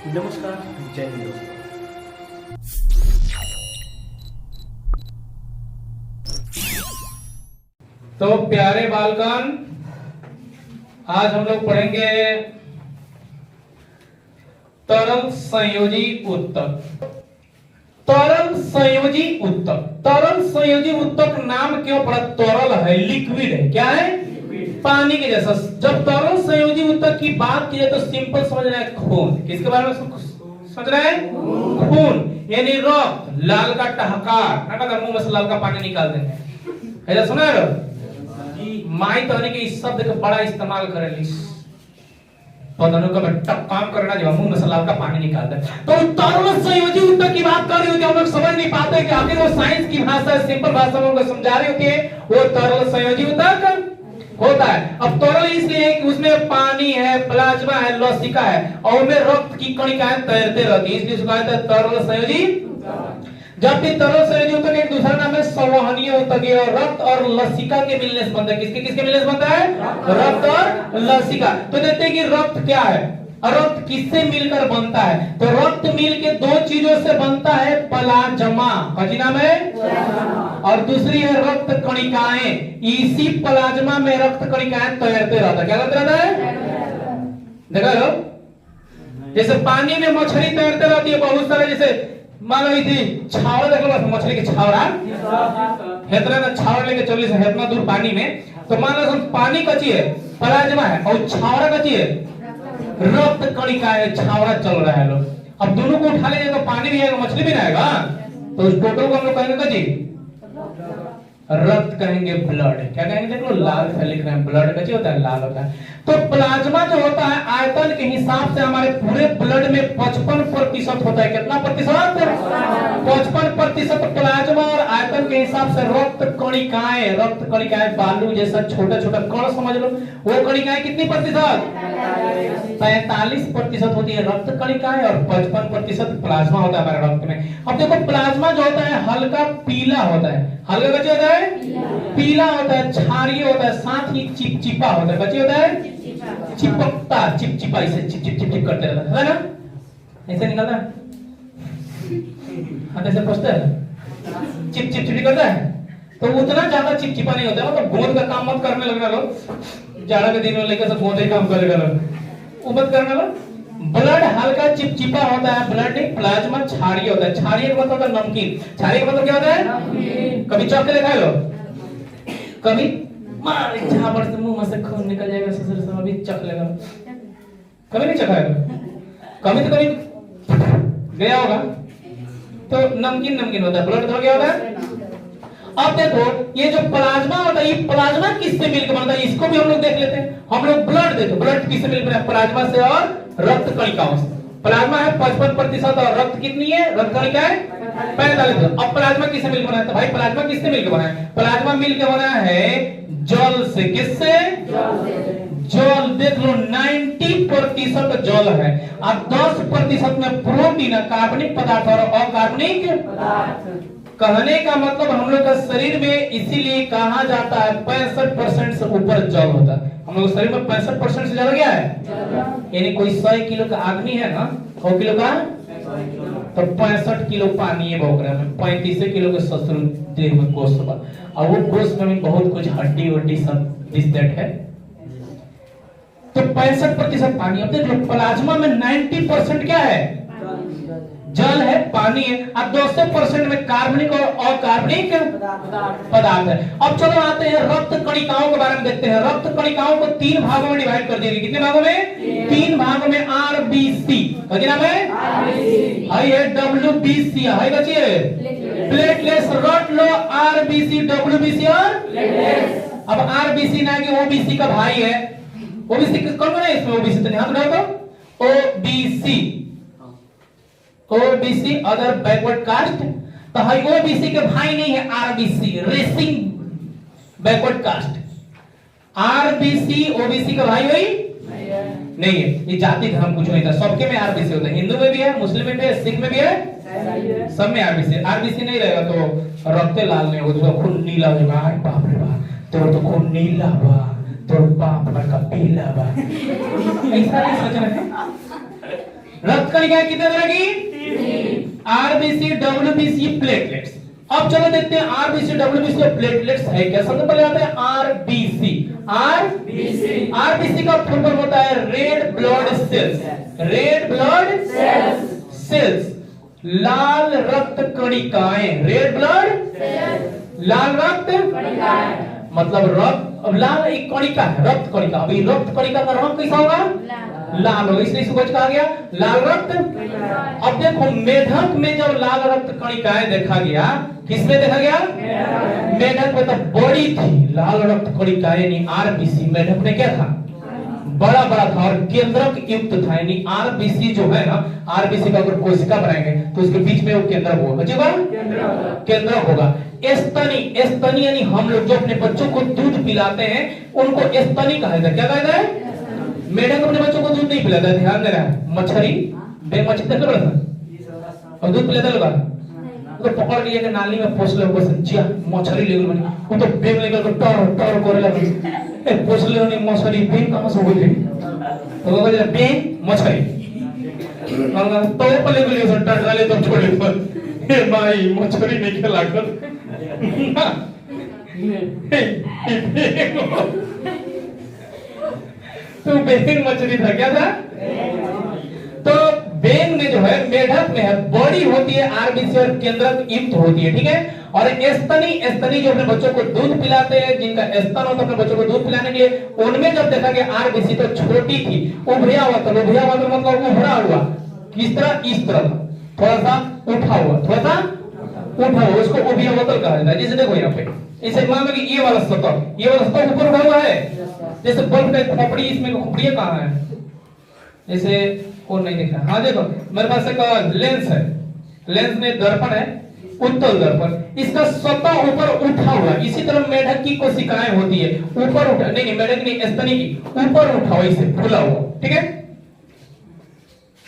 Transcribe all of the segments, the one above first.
नमस्कार, जय हिंद दोस्तों। तो प्यारे बालकन, आज हम लोग पढ़ेंगे तरल संयोजी उत्तक। तरल संयोजी उत्तक, तरल संयोजी उत्तक नाम क्यों पड़ा? तरल है, लिक्विड है, क्या है? पानी के जैसा। जब तरल संयोजी उत्तक की बात की जाए तो सिंपल समझ रहे हैं, खून। किसके बारे में समझ रहे हैं? खून, यानी रक्त, लाल का टहकार, ना मुंह में से लाल का पानी निकाल देंगे, ऐसा सुना है? माई तहनी के इस शब्द का बड़ा इस्तेमाल करेली, पदनों का टक काम करना जो मुंह में से लाल का पानी निकाल दे। तो तरल संयोजी उत्तक की बात कर रही होती है, हम लोग समझ नहीं पाते कि आखिर वो साइंस की भाषा, सिंपल भाषा में उनको समझा रही होती है, वो तरल संयोजी उत्तक होता है। अब तरल इसलिए कि उसमें पानी है, प्लाज्मा है, लसिका है और उनमें रक्त की कणिकाएं तैरते रहती है, इसलिए उसको कहते हैं तरल संयोजी। जबकि तरल संयोजी उत्तक एक दूसरा नाम है संवहनीय उत्तक। और रक्त और लसिका के मिलने से बनता है। किसके किसके मिलने से बनता है? रक्त और लसिका। तो देखते हैं कि रक्त क्या है और रक्त किससे मिलकर बनता है। तो रक्त मिलके दो चीजों से बनता है, प्लाज्मा, कौन नाम है? और दूसरी है रक्त कणिकाएं। इसी प्लाज्मा में रक्त कणिकाएं तैरते रहता है। क्या करते रहता है? देखा लो, जैसे पानी में मछली तैरते रहती है बहुत सारे, जैसे मान लो थी छावड़ा, देख लो मछली के छावड़ा, हेतरा ना छावड़ा लेके चली से हेतना दूर पानी में, तो मान लो पानी कच्ची है, प्लाज्मा है, और छावड़ा कच्ची है, रक्त कणिकाएं, छावड़ा चल रहा है। लोग अब दोनों को उठा लेंगे तो पानी भी आएगा, मछली भी ना आएगा। तो उस टोटल को हम लोग कहेंगे कच्ची, रक्त कहेंगे, ब्लड। क्या कहेंगे? देख लो लाल से लिख रहे हैं, ब्लड कच्ची होता है, लाल होता है। तो प्लाज्मा जो होता है आयतन के हिसाब से हमारे पूरे ब्लड में 55% होता है। कितना प्रतिशत? 55% प्लाज्मा। और आयतन के हिसाब से रक्त कणिकाएं, रक्त कणिकाएं बालू जैसा छोटा छोटा कण समझ लो, वो कणिकाएं कितनी प्रतिशत? 45% होती है रक्त कणिकाएं और 55% प्लाज्मा होता है हमारे रक्त में। अब देखो प्लाज्मा जो होता है हल्का पीला होता है। हल्का कच्ची होता है, पीला होता है, क्षारीय होता है, साथ ही चिपचिपा होता है। कच्ची होता है, चिपकता, चिपचिपा, इसे चिप चिप चिप चिप करते रहता है ना, ऐसे निकलता है, हाथ ऐसे पहुंचता है, चिप चिप चिप करता है। तो उतना ज्यादा चिपचिपा नहीं होता है, मतलब गोंद का काम मत करने लगना लोग, जाड़ा के दिन में लेकर सब गोंद ही काम करेगा लोग, वो मत करना लोग। ब्लड हल्का चिपचिपा होता है, ब्लड नहीं, प्लाज्मा क्षारीय होता है। क्षारीय का मतलब होता है नमकीन। क्षारीय का मतलब क्या होता है? कभी चख के देखा लो, कभी मार झापड़ से मुंह में से खून निकल जाएगा, ससुर से अभी चख लेगा, कभी नहीं चखा है, कभी तो कभी गया होगा। तो नमकीन नमकीन होता है, ब्लड थोड़ा क्या होता है। अब देखो ये जो प्लाज्मा होता है, ये प्लाज्मा किससे मिलकर बनता है, इसको भी हम लोग देख लेते हैं। हम लोग ब्लड देखो, ब्लड किससे मिलकर है? प्लाज्मा से और रक्त कणिकाओं से। प्लाज्मा है 55% और रक्त कितनी है? रक्त कणिकाएं 45%। अब प्लाज्मा किससे मिलकर बना है? तो भाई प्लाज्मा किससे मिलकर बना है? प्लाज्मा मिलकर बना है जल से। किससे? जल। देख लो 90% जल है और 10% में प्रोटीन, कार्बनिक पदार्थ और अकार्बनिक पदार्थ। कहने का मतलब हम लोग का शरीर में इसीलिए कहा जाता है 65% से ऊपर जल होता है। हम लोग शरीर में 65% से ज्यादा क्या है? यानी कोई 100 किलो का आदमी है ना, 100 किलो का, तो 65 किलो पानी है बोकरा में, 35 किलो के ससुर देह में गोश्त बा, और वो गोश्त में भी बहुत कुछ हड्डी वड्डी सब दिस दैट है। तो 65% पानी। अब देख लो प्लाज्मा में 90% क्या है? जल है, पानी है, और 2% में कार्बनिक और अकार्बनिक पदार्थ है। अब चलो आते हैं रक्त कणिकाओं के बारे में देखते हैं। रक्त कणिकाओं को 3 भागों में डिवाइड कर दिया। कितने भागों में? 3 भागों में। आरबीसी, क्या नाम है? हाई है, डब्ल्यूबीसी हाई बची है, प्लेटलेट्स। रट लो आरबीसी, डब्ल्यूबीसी और प्लेटलेट्स। अब आरबीसी ना कि ओबीसी का भाई है। ओबीसी कौन है इसमें? ओबीसी तो ध्यान रखो, OBC, OBC other backward caste. तो हाई ओबीसी के भाई नहीं है RBC, racing backward caste. RBC OBC का भाई वही नहीं है। ये जाति धर्म कुछ नहीं था, सबके में आरबीसी होता है। हिंदू में भी है, मुस्लिम में भी है, सिख में भी है, सब में आरबीसी। आरबीसी नहीं रहेगा तो रक्त लाल नहीं होगा, तो खून नीला हो जाएगा। बाप रे बाप, तो खून नीला बा, तो बाप का पीला बा, ऐसा नहीं सोचना है। रक्त कणिकाएं कितने तरह की? RBC, WBC, platelets. अब चलो देखते हैं आरबीसी, डब्ल्यूबीसी और प्लेटलेट्स है क्या। सबसे पहले आता है आरबीसी। आरबीसी का फुल फॉर्म होता है red blood cells. Red blood cells, लाल रक्त कणिकाएं। रेड ब्लड, लाल रक्त मतलब रक्त। अब लाल एक कणिका है, रक्त कणिका। अभी रक्त कणिका का रंग कैसा होगा? लाल होगा, इसलिए इसको कहा गया लाल रक्त। अब देखो मेढक में जब लाल रक्त कणिकाएं देखा गया, किसमें देखा गया? मेढक में तो बड़ी थी लाल रक्त कणिकाएं, यानी आरबीसी। मेढक में क्या था? बड़ा बड़ा था और केंद्रक युक्त था, यानी आरबीसी जो है ना, आरबीसी का अगर कोशिका बनाएंगे तो उसके बीच में वो केंद्रक होगा। बचेगा केंद्रक होगा। स्तनी यानी हम लोग जो अपने बच्चों को दूध पिलाते हैं उनको स्तनी कहा जाता है। क्या कहा जाता है? मेढक अपने बच्चों को दूध नहीं पिलाता है, ध्यान देना है। मछली बेमछली तक और दूध पिलाता होगा तो पकड़ के लेके नाली में पोछ ले, बस जिया मछली ले गई, वो तो बेग लेकर तो टर टर करे लगी। ए पोछ ले नहीं मछली, बेग कहां से हो गई? तो वो बोले बेग मछली और तो पले गली से टर डाले तो छोड़े पर ए भाई मछली नहीं खिला कर। तो बेग मछली था, क्या था? तो बेंग में जो है, मेढक में है, बड़ी होती है आरबीसी और केंद्रक युक्त होती है, ठीक है। और स्तनी जो अपने बच्चों को दूध पिलाते हैं, जिनका स्तन होता है अपने बच्चों को दूध पिलाने के लिए, उनमें जब देखा गया आरबीसी तो छोटी थी, उभरा हुआ था। उभरा हुआ तो मतलब उभरा हुआ किस तरह? इस तरह था, थोड़ा सा उठा हुआ, थोड़ा सा उठा हुआ, उसको उभयावतल कहा जाता है। जैसे देखो यहाँ पे इसे मान लो कि ये वाला सतह ऊपर उठा हुआ है, जैसे बल्ब का खोपड़ी, इसमें खोपड़ी कहाँ है? जैसे कौन नहीं दिख रहा? हाँ देखो मेरे पास एक लेंस है, लेंस में दर्पण है, उत्तल दर्पण, इसका सतह ऊपर उठा हुआ। इसी तरह मेढक की कोशिकाएं होती है ऊपर उठा, नहीं मेढक नहीं, स्तनी की ऊपर उठा हुआ, इसे फूला हुआ, ठीक है।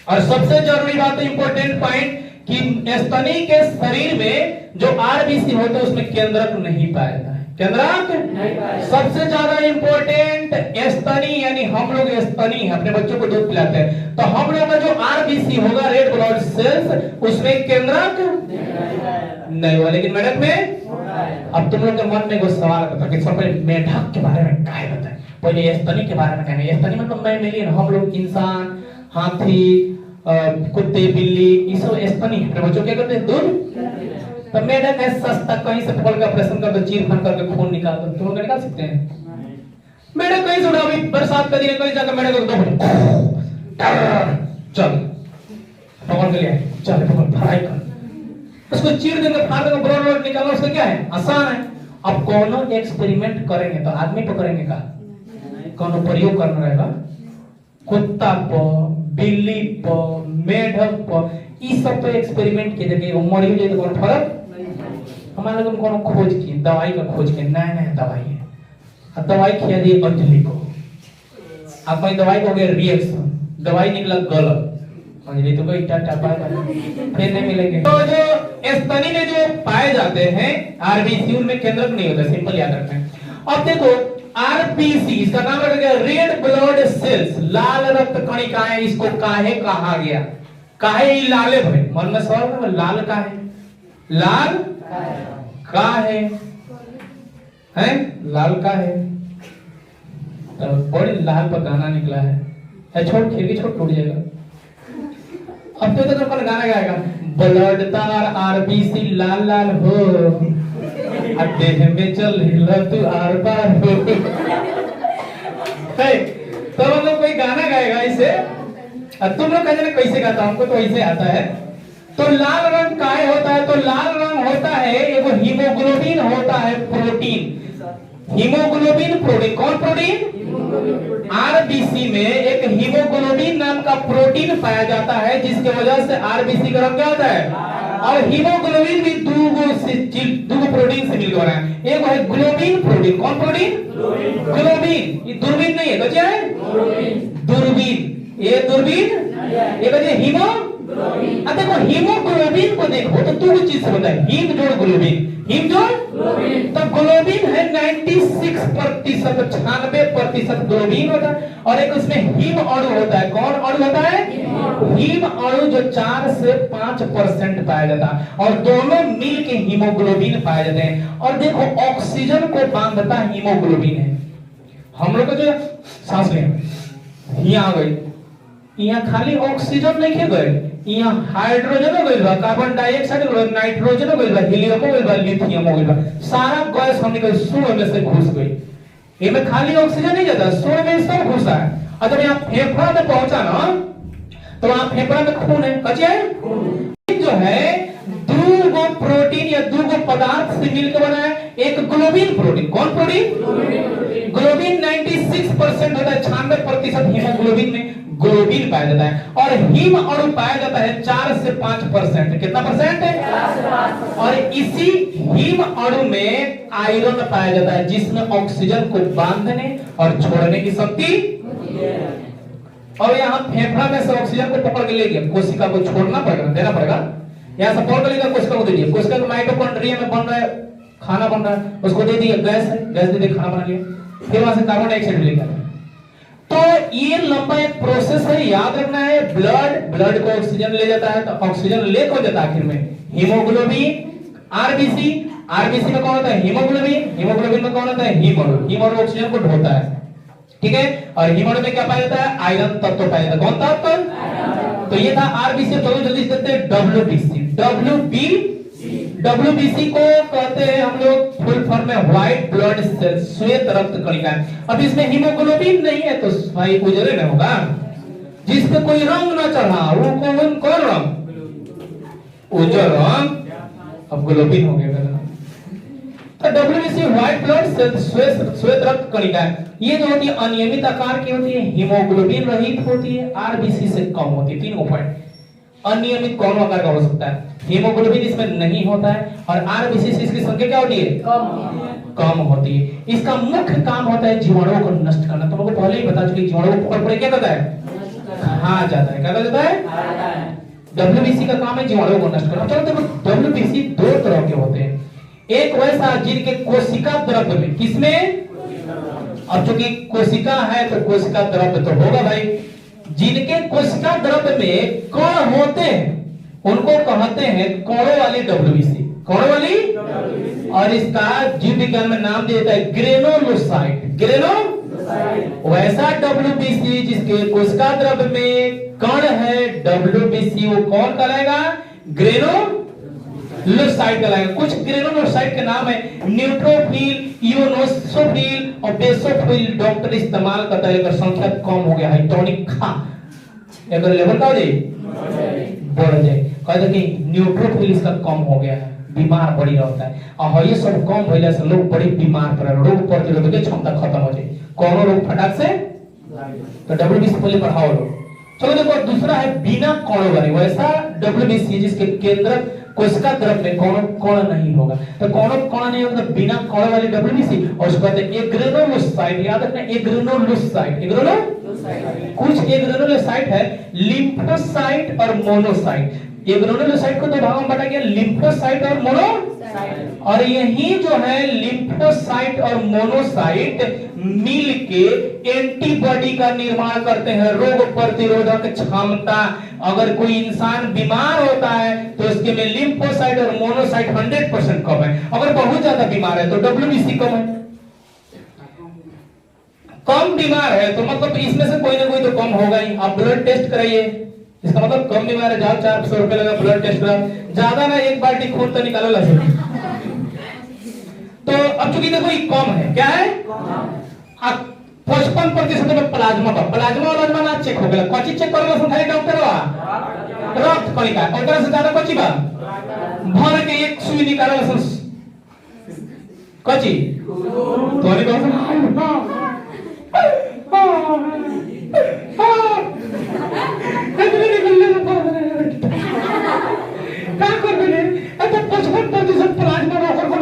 और सबसे जरूरी बात है, इंपॉर्टेंट पॉइंट, कि स्तनी के शरीर में जो आरबीसी होते हैं उसमें केंद्रक नहीं पाया जाता है। केंद्रक सबसे ज्यादा इंपॉर्टेंट स्तनी, यानी हम लोग स्तनी है, अपने बच्चों को दूध पिलाते हैं, तो हम लोग का जो आरबीसी होगा, रेड ब्लड सेल्स, उसमें केंद्रक नहीं हुआ, लेकिन मेढक में। अब तुम लोग के मन में कोई सवाल आता है कि सबसे मेढक के बारे में क्या बताएं, पहले स्तनी के बारे में कहना। स्तनी मतलब मैं मिली, हम लोग इंसान, हाथी, कुत्ते, बिल्ली, ये सब स्तनी है। बच्चों क्या करते हैं? दूध। तो मेढक है सस्ता, कहीं से पकड़ के ऑपरेशन कर दो, चीर फाड़ करके खून निकाल दो, तुम लोग निकाल सकते हैं? मेढक कहीं से उड़ा, अभी बरसात का दिन है, कहीं जाकर मेढक को दो चल पकड़ के लिए, चल पकड़ फ्राई कर, उसको चीर देंगे, फाड़ देंगे, ब्लड ब्लड निकालना, उसका क्या है? आसान है। अब कौन एक्सपेरिमेंट करेंगे तो आदमी पकड़ेंगे का, कौन प्रयोग करना रहेगा? कुत्ता पर, बिल्ली पर, मेढक पर, इस सब पे एक्सपेरिमेंट किए थे, वो मरी हुई तो कौन फर्क? हमारे लोगों ने कौन खोज की, दवाई का खोज किया, नया नया दवाई है, अब दवाई खिला दी अंजलि को, अब कोई दवाई को हो गया रिएक्शन, दवाई निकला गलत, अंजलि तो कोई टाटा बाय फिर नहीं मिलेंगे। तो जो स्तनी में जो पाए जाते हैं आरबीसी, उनमें केंद्रक नहीं होता, सिंपल याद रखना। अब देखो आरबीसी, इसका नाम रखा गया रेड ब्लड सेल्स, लाल रक्त कणिकाएं, इसको काहे कहा गया? काहे ये लाले भाई, मन में सवाल है, लाल काहे? लाल काहे है? लाल काहे? तो बड़ी लाल पर गाना निकला है, छोड़ खिड़की छोड़ टूट जाएगा। अब तो कौन गाना गाएगा? ब्लड तार आरबीसी लाल लाल हो, देह में चल हिला तू आर पार हो। तो हम लोग कोई गाना गाएगा इसे, तुम लोग कहते कैसे गाता, हमको तो ऐसे आता है। तो लाल रंग काहे होता है? तो लाल रंग होता है, एक हीमोग्लोबिन होता है, प्रोटीन, हीमोग्लोबिन प्रोटीन। कौन प्रोटीन? आरबीसी में एक हीमोग्लोबिन नाम का प्रोटीन पाया जाता है, जिसके वजह से आरबीसी का रंग क्या होता है? और हीमोग्लोबिन भी दो प्रोटीन से मिलकर है, एक है ग्लोबिन प्रोटीन। कौन प्रोटीन? ग्लोबिन। ये दूरबीन नहीं है, क्या है? दूरबीन। ये दूरबीन, ये हीमोग्लोबिन देखो हीमोग्लोबिन को देखो तो दो चीज से होता है, हीम जोड़ ग्लोबिन, हीम जोड़ तो ग्लोबिन है 96%, 96% ग्लोबिन होता है, और एक उसमें हीम अणु होता है। कौन अणु होता है? हीम अणु, जो 4 से 5% पाया जाता है, और दोनों मिल के हीमोग्लोबिन पाए जाते हैं। और देखो ऑक्सीजन को बांधता हीमोग्लोबिन है। हम लोग जो सांस लें, यहाँ आ गई, यहाँ खाली ऑक्सीजन नहीं खे गए, यहाँ हाइड्रोजन हो गइल बा, कार्बन डाइऑक्साइड हो गइल, नाइट्रोजन हो गइल बा, हीलियम हो गइल बा, लिथियम हो गइल बा, सारा गैस हमने के सूर्य में से घुस गई। इनमें खाली ऑक्सीजन नहीं जाता, सूर्य में सब घुसा है। और जब यहाँ फेफड़ा में पहुंचा ना, तो वहां फेफड़ा में खून है, कच्चे जो है दो गो प्रोटीन या दो गो पदार्थ से मिलकर बना है एक ग्लोबिन प्रोटीन। कौन प्रोटीन? ग्लोबिन 96% होता है, 96% हीमोग्लोबिन में ग्लोबिन पाया जाता है, और हीम अणु पाया जाता है 4 से 5%। कितना परसेंट है? 4 से 5%। और इसी हीम अणु में आयरन पाया जाता है, जिसमें ऑक्सीजन को बांधने और छोड़ने की शक्ति। और यहाँ फेफड़ा में से ऑक्सीजन को पकड़ के ले गया, कोशिका को छोड़ना पड़ेगा, देना पड़ेगा। यहाँ से पकड़ लेगा, कोशिका को दे दिया, कोशिका को माइटोकॉन्ड्रिया में बन रहा है, खाना बन रहा है, उसको दे दिया, गैस है, गैस दे दिया, खाना बना लिया, फिर वहां से कार्बन डाइऑक्साइड लेकर। तो ये लंबा एक प्रोसेस है, याद रखना है। ब्लड को ऑक्सीजन ले जाता है, तो ऑक्सीजन लेकर जाता है आखिर में हीमोग्लोबिन, आरबीसी में कौन होता है? हीमोग्लोबिन में कौन होता है? हीम अणु ऑक्सीजन को ढोता है, ठीक है। और हीम अणु में क्या पाया जाता है? आयरन तत्व पाया जाता है। कौन तत्व? तो ये था आरबीसी। चलो जल्दी से देखते हैं डब्ल्यूबीसी। डब्ल्यूबीसी को कहते हैं हम लोग फुल फॉर्म में व्हाइट ब्लड सेल, श्वेत रक्त कणिका। अब इसमें हीमोग्लोबिन नहीं है तो भाई उजले में होगा, जिस पे कोई रंग ना चढ़ा वो कौन रंग? उजला रंग। अब ग्लोबिन हो गया। तो डब्ल्यूबीसी व्हाइट ब्लड सेल, श्वेत रक्त कणिका, ये जो होती है अनियमित आकार की होती है, हीमोग्लोबिन रहित होती है, आरबीसी से कम होती है। 3 पॉइंट। अनियमित कौन आकार का हो सकता है? हीमोग्लोबिन इसमें नहीं होता है, और आरबीसी से इसकी संख्या क्या होती है? कम होती है। इसका मुख्य काम होता है जीवाणुओं को नष्ट करना। तो लोगों पहले ही बता चुके, जीवाणुओं को पकड़ क्या करता है? खा जाता है। क्या करता है? डब्ल्यूबीसी का काम है जीवाणुओं को नष्ट करना। चलो देखो, डब्ल्यूबीसी 2 तरह के होते हैं। एक वैसा जिनके कोशिका द्रव्य में, किसमें? अब चूंकि कोशिका है तो कोशिका द्रव्य तो होगा भाई। जिनके कोशिका द्रव्य में कण होते हैं उनको कहते हैं कणों वाली डब्ल्यूबीसी। कणों वाली, और इसका जीव विज्ञान में नाम दिया जाता है ग्रेनुलोसाइट। वैसा डब्ल्यूबीसी जिसके कोशिका द्रव्य में कण है डब्ल्यूबीसी, वो कौन कहलाएगा? ग्रेनुलोसाइट कहलाएगा। कुछ ग्रेनुलोसाइट के नाम है न्यूट्रोफिल, इओनोसोफिल और बेसोफिल। डॉक्टर इस्तेमाल करता है, अगर संख्या कम हो गया है टॉनिक खा, अगर लेवल का हो जाए बढ़ जाए, कहते कि न्यूट्रोफिल इसका कम हो गया है, बीमार बड़ी रहता है। और ये सब कम होइला से लोग बड़ी बीमार पड़े, रोग प्रतिरोधक क्षमता खत्म हो जाए, कौन रोग फटाक से। तो डब्ल्यूबीसी पहले पढ़ाओ लोग। चलो देखो, दूसरा है बिना कणों वाली। वैसा डब्ल्यूबीसी जिसके केंद्र कोशिका द्रव्य में कण नहीं होगा। तो कण नहीं होगा, तो बिना कण वाली डब्ल्यूबीसी। और उसको कहते हैं एग्रेनुलोसाइट। याद रखना, एग्रेनुलोसाइट। कुछ एग्रेनुलोसाइट है लिम्फोसाइट और मोनोसाइट। एग्रेनुलोसाइट को 2 भागों में बांटा गया, लिम्फोसाइट और मोनोसाइट। और यही जो है लिम्फोसाइट और मोनोसाइट मिलके एंटीबॉडी का निर्माण करते हैं, रोग प्रतिरोधक क्षमता। अगर कोई इंसान बीमार होता है तो उसके में लिम्फोसाइट और मोनोसाइट 100% कम है। अगर बहुत ज्यादा बीमार है तो डब्ल्यूबीसी कम है। कम बीमार है तो मतलब इसमें से कोई ना कोई तो कम होगा ही। आप ब्लड टेस्ट कराइए, इसका मतलब कम बीमार है, जाओ 400 रुपए लगा ब्लड टेस्ट करा, ज्यादा ना 1 बाल्टी खून तो निकालो ला। तो अब चूंकि देखो ये कम है, क्या है? 55% में प्लाज्मा का, प्लाज्मा ना चेक हो गया। कौन चीज चेक करेगा सुन खाली डॉक्टर वा? रक्त कणिका। और से ज्यादा कौन चीज बा? भर के एक सुई निकालेगा सुन कौन चीज? तो नहीं कौन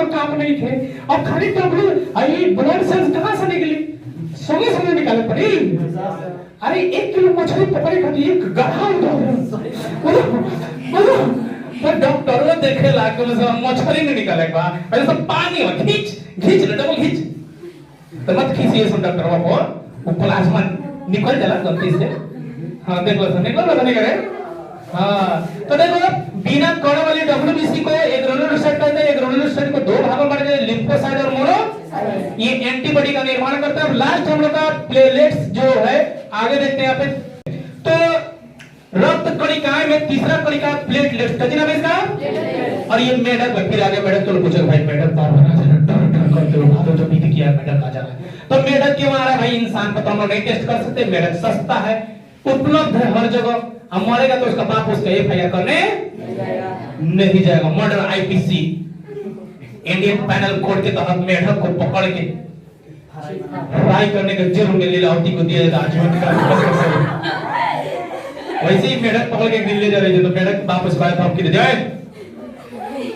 काम नहीं थे। अब खाली ब्लड सेल्स कहां से निकली? संगे निकाले पड़ी। अरे 1 किलो मछली पकड़े खाती एक गधा उठा देखे लाके में सब मछली नहीं निकले बा पहले सब पानी में खींच ले डबल खींच तो मत खींचिए सुन डॉक्टर बाबू वो प्लाज्मा निकल जाला गलती से हाँ देख लो निकल नहीं करे हाँ तो देखो बिना कण वाली डब्ल्यूबीसी को एक ग्रेनुलोसाइट कहते हैं। एक ग्रेनुलोसाइट को दो भागों में बांटा जाता है, लिम्फोसाइट और मोनो ये एंटीबॉडी का निर्माण करता है। लास्ट हम लोग का प्लेटलेट्स जो है आगे देखते हैं यहाँ पे। तो रक्त कणिकाएं में तीसरा कणिका प्लेटलेट्स का नाम है इसका। और ये मेढक फिर आगे मेढक तो पूछो भाई मेढक बार बार डर करते हो भादो जो बीत किया मेढक आ जा रहा है तो मेढक क्यों आ रहा है भाई इंसान पर तो हम लोग नहीं टेस्ट कर सकते। मेढक सस्ता है उपलब्ध है हर जगह। हम मरेगा तो उसका बाप उसका एफआईआर करने नहीं जाएगा। Murder IPC Indian panel code के तहत मेढक को पकड़ के फ्राई करने का जुर्म में लीलावती को दिया जाता है। वैसे ही मेढक पकड़ के दिल्ली जा रही है तो मेढक बाप उसका बाप की जाए।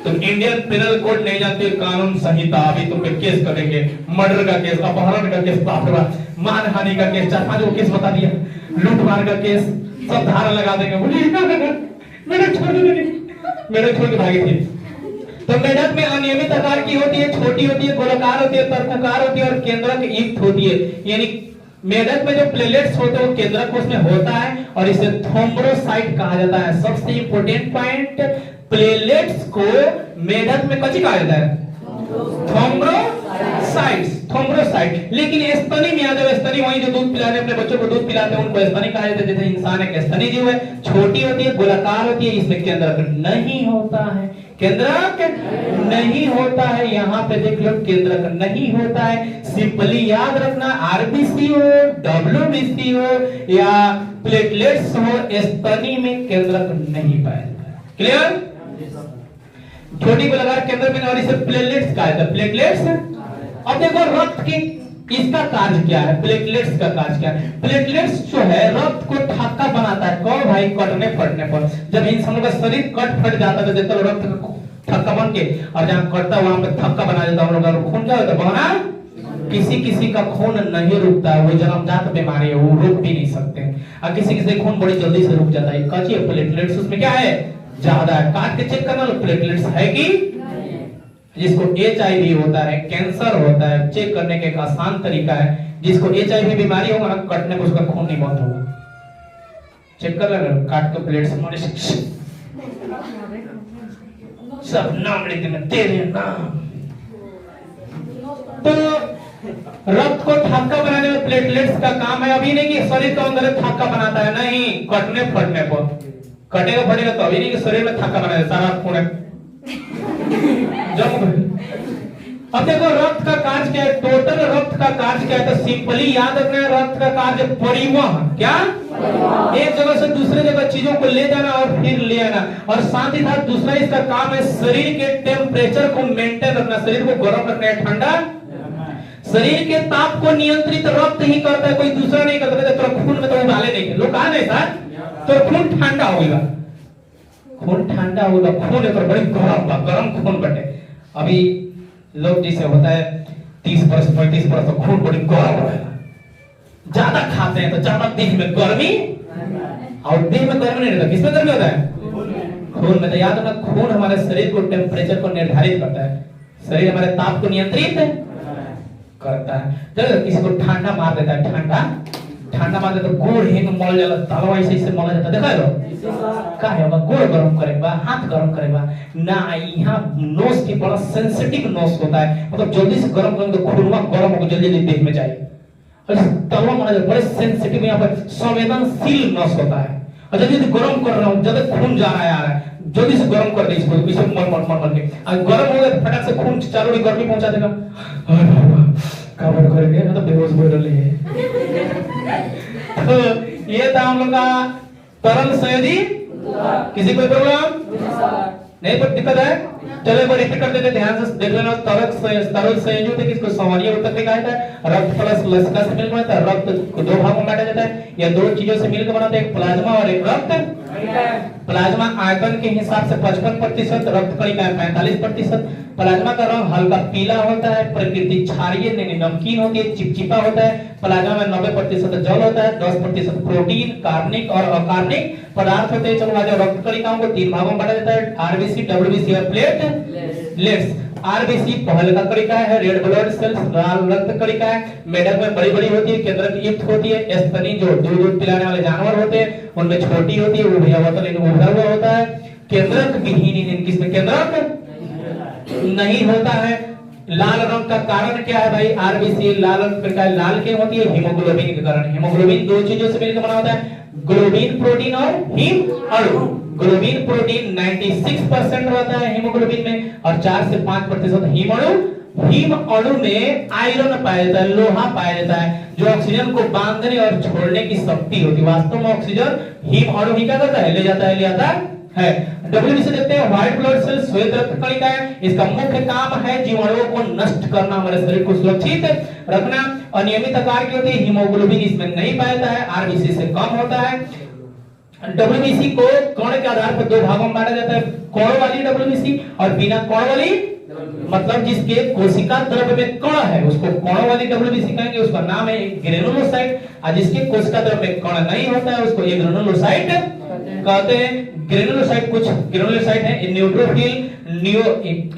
तुम इंडियन पेनल कोड नहीं जानते कानून संहिता अभी तुम पे केस करेंगे। मर्डर का केस अपहरण का केस बाप रे बाप मानहानि का केस 4-5 को केस बता दिया लूटमार का केस सब धारा लगा देंगे। मेढक छोड़ के भागी थी। तो मेढक में अनियमित आकार की होती है छोटी होती है गोलाकार होती है तरकुकार होती है और केंद्रक युक्त होती है। यानी मेढक में जो प्लेटलेट्स होते हैं वो केंद्रक कोश में होता है और इसे थ्रोम्बोसाइट कहा जाता है। सबसे इंपॉर्टेंट पॉइंट प्लेटलेट्स को मेढक में कौन कहा जाता है थ्रोम्बोसाइट। लेकिन स्तनी में आ जाओ स्तनी वही जो दूध पिलाने अपने बच्चों को दूध पिलाते हैं उनको स्तनी कहा जाता है। जैसे इंसान एक स्तनी जीव है छोटी होती है गोलाकार होती है इसमें केंद्रक नहीं होता है। केंद्रक नहीं होता है यहाँ पे देख लो केंद्रक नहीं होता है। सिंपली याद रखना आरबीसी हो डब्ल्यूबीसी हो या प्लेटलेट्स हो स्तनी में केंद्रक नहीं पाया जाता है। क्लियर। छोटी गोलाकार केंद्र में और इसे प्लेटलेट्स कहा जाता है। प्लेटलेट्स अब देखो रक्त की इसका कार्य क्या है। प्लेटलेट्स का कार्य क्या है। प्लेटलेट्स जो है रक्त को थक्का बनाता है। कौन भाई कटने फटने पर जब इंसानों का शरीर कट फट जाता है तो रक्त थक्का बन के और जहां कटता है वहां पे थक्का बना देता है। हम लोग का खून क्या होता है बहना किसी का खून नहीं रुकता है। वो जन्मजात बीमारी है वो रुक भी नहीं सकते और किसी खून बड़ी जल्दी से रुक जाता है। कच्ची प्लेटलेट्स उसमें क्या है ज्यादा है। काट के चेक करना प्लेटलेट्स है कि जिसको एचआईवी होता है कैंसर होता है चेक करने का एक आसान तरीका है। जिसको एचआईवी बीमारी होगा ना कटने पर उसका खून नहीं बंद होगा। चेक कर लेना काट के प्लेट से सब नाम लिख देना तेरे नाम। तो रक्त को थक्का बनाने में प्लेटलेट्स का काम है। अभी नहीं कि शरीर के अंदर थक्का बनाता है नहीं कटने फटने पर कटेगा फटेगा तो अभी नहीं कि शरीर में थक्का बनाता है सारा खून अब देखो रक्त का कार्य क्या है। टोटल रक्त का कार्य क्या है तो सिंपली याद रखना है रक्त का कार्य परिवहन क्या एक जगह से दूसरे जगह चीजों को ले जाना और फिर ले आना। और साथ ही साथ दूसरा इसका काम है शरीर के टेम्परेचर को मेंटेन रखना शरीर को गर्म रखना है ठंडा शरीर के ताप को नियंत्रित रक्त ही करता है कोई दूसरा नहीं करता। तो खून में तो उबाले नहीं लोग कहा नहीं सर तो खून ठंडा होगा खून ठंडा होगा खून है तो बड़ी गर्म खून बटे। अभी लोग जैसे होता है 30 वर्ष 35 वर्ष तो खून बड़ी गर्म रहेगा। ज्यादा खाते हैं तो ज्यादा देह में गर्मी और देह में गर्मी नहीं रहता। किसमें गर्मी होता है खून में। तो याद रखना खून हमारे शरीर को टेम्परेचर को निर्धारित करता है। शरीर हमारे ताप को नियंत्रित करता है। जब किसी को ठंडा मार देता है ठंडा मार देता तो गोड़ हिंग मल जाला तलवा ऐसे मल जाता देखा लो का है गोड़ गरम करेगा हाथ गरम करेगा ना। यहाँ नोज की बड़ा सेंसिटिव नोज होता है मतलब जल्दी से गरम करेंगे तो खूनवा गरम होकर जल्दी जल्दी देह में जाए। और तलवा मारा बड़े सेंसिटिव यहाँ पर संवेदनशील नस होता है और जल्दी गरम कर रहा हूँ जल्दी खून जा रहा है आ रहा है जल्दी से गरम कर दे इसको पीछे मर के और गरम हो गया तो फटाक से खून चारों ओर गर्मी पहुंचा देगा। काबर करके मतलब बेहोश हो रहे हैं। तो ये था हम लोग का तरल संयोजी। किसी कोई प्रॉब्लम नहीं पर दिक्कत है चलो एक बार रिपीट कर देते ध्यान से देख लेना। तरल संयोजी होते किसको सामान्य उत्तर लिखा जाता है। रक्त प्लस लसिका से मिलकर बनता है। रक्त को दो भागों में बांटा जाता है या दो चीजों से मिलकर बनाता है एक प्लाज्मा और एक रक्त प्लाज्मा आयतन के हिसाब से 55%, रक्त कणिकाएं 45%। प्लाज्मा का रंग हल्का पीला होता है, प्रकृति क्षारीय नमकीन होती है, चिपचिपा होता है। प्लाज्मा में 90% जल होता है, 10% प्रोटीन, कार्बनिक और अकार्बनिक पदार्थ होते हैं। चलो आ जाओ, रक्त कणिकाओं को 3 भागों में बांटा जाता है, आरबीसी, डब्ल्यूबीसी और प्लेटलेट्स। आरबीसी पहले का कणिका है, रेड ब्लड सेल्स, लाल रक्त कणिका है, मेढक में बड़ी बड़ी होती है, केंद्रक युक्त होती है। स्तनी जो दूध पिलाने वाले जानवर होते हैं उनमें छोटी होती है, उभरा हुआ होता है। केंद्रक विहीन, किसमें केंद्रक नहीं होता है। लाल रंग का कारण क्या है भाई? आरबीसी लाल रंग का लाल क्यों होती है? हीमोग्लोबिन के कारण। हीमोग्लोबिन दो चीजों से मिलकर बना होता है, ग्लोबिन प्रोटीन और हीम अणु। ग्लोबिन प्रोटीन 96% रहता है हीमोग्लोबिन में, और 4 से 5% हीम अणु। हीम अणु में आयरन पाया जाता है, लोहा पाया जाता है, जो ऑक्सीजन को बांधने और छोड़ने की शक्ति होती है। वास्तव में ऑक्सीजन हीम अणु ही क्या करता है? ले जाता है, ले आता है। डब्ल्यूबीसी देखते हैं, व्हाइट ब्लड सेल, श्वेत रक्त कणिकाएं। इसका मुख्य काम है जीवाणुओं को नष्ट करना, हमारे शरीर को सुरक्षित रखना। अनियमित आकार की होती है, हीमोग्लोबिन इसमें नहीं पाया जाता है, आरबीसी से कम होता है। डब्ल्यूबीसी को कण के आधार पर 2 भागों में बांटा जाता है, कण वाली डब्ल्यूबीसी और बिना कण वाली, मतलब जिसके कोशिका द्रव्य में कण है उसको कण वाली डब्ल्यूबीसी कहेंगे, उसका नाम है ग्रेनुलोसाइट। और जिसके कोशिका द्रव्य में कण नहीं होता है उसको ग्रेनुलोसाइट कहते हैं। ग्रेनुलोसाइट कुछ ग्रेनुलोसाइट है, न्यूट्रोफिल,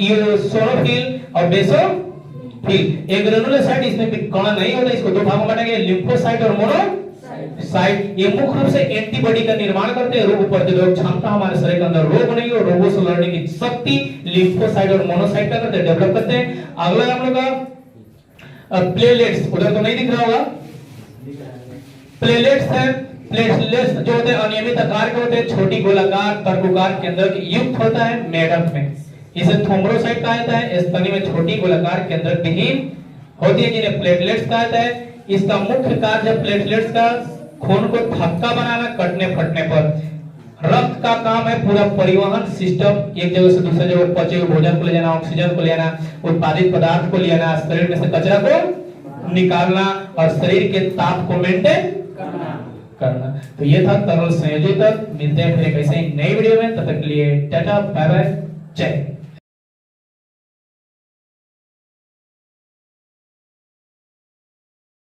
इओसोनोफिल और बेसोफिल। एक ग्रेनुलोसाइट इसमें कण नहीं होता, इसको 2 भागों में बांटा गया, लिम्फोसाइट और मोनोसाइट। ये मुख्य रूप से एंटीबॉडी का निर्माण करते हैं, रोग प्रतिरोधक क्षमता, हमारे शरीर के अंदर रोग नहीं हो, रोगों से लड़ने की शक्ति लिम्फोसाइट और मोनोसाइट का करते हैं, डेवलप करते हैं। अगला हम लोग का प्लेटलेट्स, उधर तो नहीं दिख रहा होगा, प्लेटलेट्स है। प्लेटलेट्स जो होते हैं अनियमित आकार के होते हैं, छोटी गोलाकार तर्ककार केंद्रक युक्त होता है मेढक में। इसे थ्रोम्बोसाइट कहा जाता है। स्तनी में छोटी गोलाकार केंद्रक विहीन होती है, जिन्हें प्लेटलेट्स कहा जाता है। इसका मुख्य कार्य प्लेटलेट्स का खून को थक्का बनाना, कटने फटने पर। रक्त का काम है पूरा परिवहन सिस्टम, एक जगह से दूसरे जगह पचे हुए भोजन को ले जाना, ऑक्सीजन को ले जाना, उत्पादित पदार्थ को ले जाना, शरीर में से कचरा को निकालना और शरीर के ताप को मेंटेन करना। तो ये था तरल संयोजक। मिलते हैं फिर एक ऐसे ही नई वीडियो में, तब तक के लिए टाटा बाय बाय, जय।